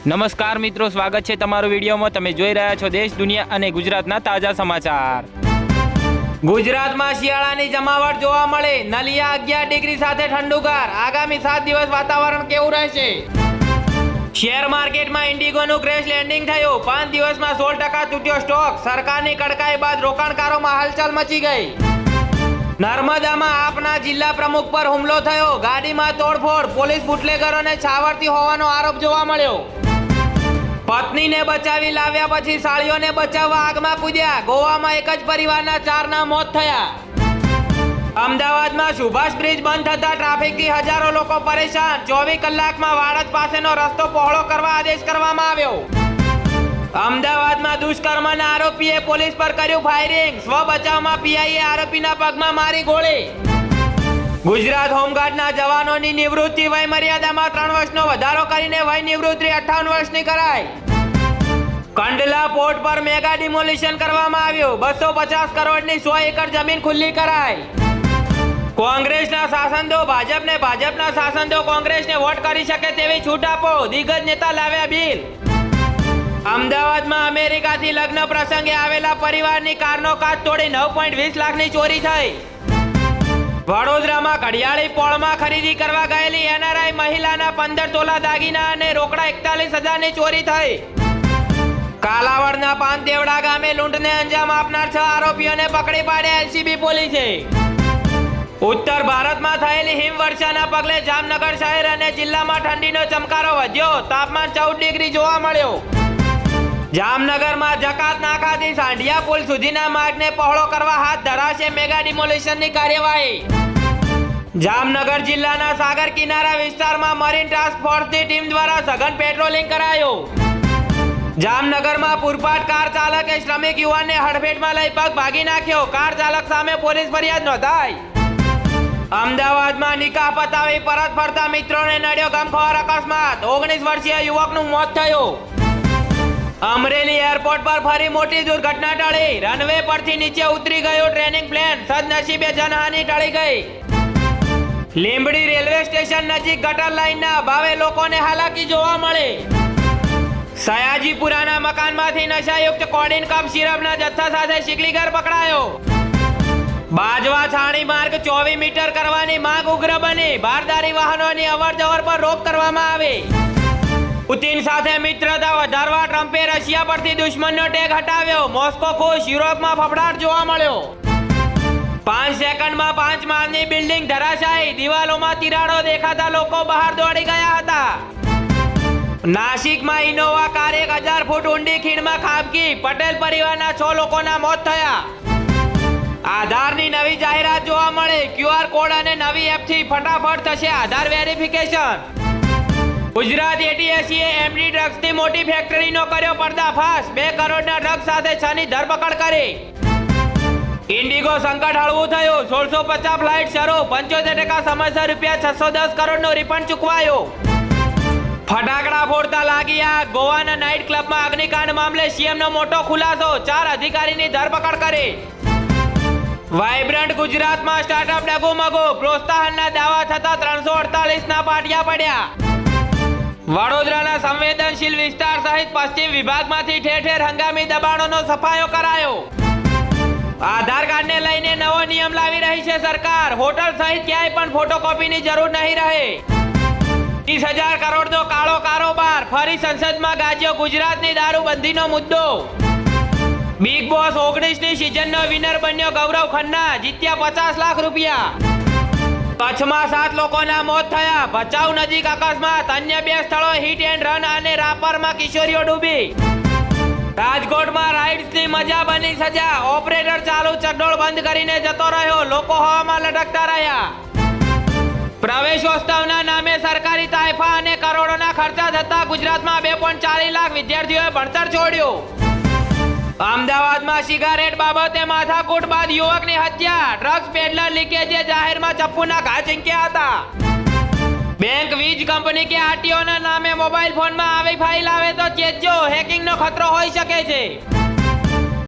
નમસ્કાર મિત્રો, સ્વાગત છે તમારો વિડીયોમાં। તમે જોઈ રહ્યા છો દેશ, દુનિયા અને ગુજરાતના તાજા સમાચાર। ગુજરાતમાં શિયાળાની જમાવટ જોવા મળે। નલિયા 11 ડિગ્રી સાથે ઠંડુગાર। આગામી 7 દિવસ વાતાવરણ કેવું રહેશે? શેર માર્કેટમાં ઇન્ડિગોનું ક્રેશ લેન્ડિંગ થયું। 5 દિવસમાં 16% તૂટ્યો સ્ટોક। સરકારની કડકાઈ બાદ રોકાણકારોમાં હલચલ મચી ગઈ। નર્મદામાં આપના જિલ્લા પ્રમુખ પર હુમલો થયો। ગાડીમાં તોડફોડ। પોલીસ બુટલેગરોને છાવરતી હોવાનો આરોપ જોવા મળ્યો। પત્નીને બચાવી લાવ્યા પછી સાળીઓને બચાવવા આગમાં કૂદ્યા। ગોવામાં એક જ પરિવારના 4ના મોત થયા। અમદાવાદમાં સુભાષ બ્રિજ બંધ થતા ટ્રાફિકથી હજારો લોકો પરેશાન। 24 કલાકમાં વાડજ પાસેનો રસ્તો પહોળો કરવા આદેશ કરવામાં આવ્યો। અમદાવાદમાં દુષ્કર્મના આરોપીએ પોલીસ પર કર્યું ફાયરિંગ। સ્વ બચાવમાં પીઆઈએ આરોપીના પગમાં મારી ગોળી। ગુજરાત હોમગાર્ડના જવાનોની નિવૃત્તિ વય મર્યાદામાં 3 વર્ષનો વધારો કરીને વય નિવૃત્તિ 58 વર્ષની કરાઈ। કંડલા પોર્ટ પર મેગા ડિમોલિશન કરવામાં આવ્યું। 250 કરોડની 100 એકર જમીન ખુલ્લી કરાઈ। કોંગ્રેસના શાસન દો ભાજપને, ભાજપના શાસન દો કોંગ્રેસને, વોટ કરી શકે તેવી છૂટ આપો। દિગ્ગજ નેતા લાવ્યા બિલ। અમદાવાદમાં અમેરિકાથી લગ્ન પ્રસંગે આવેલા પરિવારની કારનો કાચ તોડી 9.20 લાખની ચોરી થઈ। વડોદરામાં ઘડિયાળી પોળમાં ખરીદી કરવા ગયેલી એનઆરઆઈ મહિલાના 15 તોલા દાગીના અને રોકડા 41,000ની ચોરી થઈ। કાલાવડના પાનદેવડા ગામે લૂંટને અંજામ આપનાર 6 આરોપીઓને પકડી પાડ્યા એલસીબી પોલીસે। ઉત્તર ભારતમાં થયેલી હિમવર્ષાના પગલે જામનગર શહેર અને જિલ્લામાં ઠંડીનો ચમકારો વધ્યો। તાપમાન 14 ડિગ્રી જોવા મળ્યો। જામનગરમાં જકાત નાકાથી સાંઢિયા પુલ સુધીના માર્ગને પહોળો કરવા હાથ ધરાશે મેગા ડિમોલિશનની કાર્યવાહી। જામનગર જિલ્લાના સાગર કિનારા વિસ્તારમાં મરીન ટાસ્ક ફોર્સની ટીમ દ્વારા સઘન પેટ્રોલિંગ કરાયો। જામનગરમાં પૂરપાટ કાર ચાલકે શ્રમિક યુવાનને હડફેટમાં લઈ પગ ભાગી નાખ્યો। કાર ચાલક સામે પોલીસ ફરિયાદ નોંધાઈ। અમદાવાદમાં નિકાહ પતાવી પરત ફરતા મિત્રોને નડ્યો ગમખ્વાર અકસ્માત। 19 વર્ષીય યુવકનું મોત થયું। અમરેલી એરપોર્ટ પર ફરી મોટી દુર્ઘટના ટળી। રનવે પરથી નીચે ઉતરી ગયો ટ્રેનિંગ પ્લેન। સદનસીબે જનહાનિ ટળી ગઈ। લીંબડી રેલવે સ્ટેશન નજીક ગટર લાઈનના અભાવે લોકોને હાલાકી જોવા મળી। સયાજીપુરાના મકાનમાંથી નશાયુક્ત કોડીન કપ સિરપના જથ્થા સાથે શિકલીગર પકડાયો। બાજવા છાણી માર્ગ 24 મીટર કરવાની માંગ ઉગ્ર બની। ભારદારી વાહનોની અવરજવર પર રોક કરવામાં આવી। પુતિન સાથે મિત્રતા વધારવા ટ્રમ્પે રશિયા પરથી દુશ્મનનો ટેગ હટાવ્યો। મોસ્કો ખુશ। યુરોપમાં ફફડાટ જોવા મળ્યો। 5 સેકન્ડમાં 5 માળની બિલ્ડિંગ ધરાશાયી। દિવાલોમાં તિરાડો દેખાતા લોકો બહાર દોડી ગયા હતા। નાસિકમાં ઇનોવા કાર 1000 ફૂટ ઊંડી ખીણમાં ખાબકી। પટેલ પરિવારના 6 લોકોના મોત થયા। આધારની નવી જાહેરાત જોવા મળી। QR કોડ અને નવી એપથી ફટાફટ થશે આધાર વેરિફિકેશન। ગુજરાત એટીએસએ એમડી ડ્રગ્સની મોટી ફેક્ટરીનો કર્યો પર્દાફાશ। 2 કરોડના ડ્રગ્સ સાથે 6ની ધરપકડ કરી। ઇન્ડિગો સંકટ હળવું થયું। 1650 ફ્લાઇટ શરૂ। 75% સમયસર ₹610 કરોડનો રિફંડ ચૂકવાયો। ફટાકડા ફોડતા લાગી આગ। ગોવાના નાઇટ ક્લબમાં અગ્નિકાંડ મામલે સીએમનો મોટો ખુલાસો। 4 અધિકારીની ધરપકડ કરી। વાઇબ્રન્ટ ગુજરાતમાં સ્ટાર્ટઅપ ડગુમગુ। પ્રોત્સાહનના દાવા થતા 348ના પાટિયા પડ્યા। વડોદરાના સંવેદનશીલ વિસ્તાર સહિત પશ્ચિમ વિભાગમાંથી ઠેર ઠેર હંગામી દબાણોનો સફાયો કરાયો। આધાર કાર્ડને લઈને નવો નિયમ લાવી રહી છે સરકાર। હોટલ સહિત ક્યાંય પણ ફોટોકોપીની જરૂર નહીં રહે। 30,000 કરોડનો કાળો કારોબાર। ફરી સંસદમાં ગાજ્યો ગુજરાતની દારૂબંધીનો મુદ્દો। બિગ બોસ 19ની સિઝનનો વિનર બન્યો ગૌરવ ખન્ના। જીત્યા 50 લાખ રૂપિયા। કચ્છમાં 7 લોકોના મોત થયા। ભચાઉ નજીક અકસ્માત। અન્ય 2 સ્થળો હિટ એન્ડ રન અને રાપરમાં કિશોરીઓ ડૂબી। રાજકોટમાં રાઇડ્સની મજા બની સજા। ઓપરેટર ચાલુ ચકડોળ બંધ કરીને જતો રહ્યો। લોકો હવામાં લટકતા રહ્યા। પ્રવેશોત્સવના નામે સરકારી તાઇફા અને કરોડોના ખર્ચા થતા ગુજરાતમાં 2.40 લાખ વિદ્યાર્થીઓએ ભણતર છોડ્યું। અમદાવાદમાં સિગારેટ બાબતે માથાકૂટ બાદ યુવકની હત્યા। ડ્રગ્સ પેડલર લીકેજે જાહેરમાં ચપ્પુના ઘા ઝીંક્યા હતા। બેંક વીજ કંપની કે આરટીઓના નામે મોબાઈલ ફોનમાં આવી ફાઇલ આવે તો ચેતજો। હેકિંગનો ખતરો હોઈ શકે છે।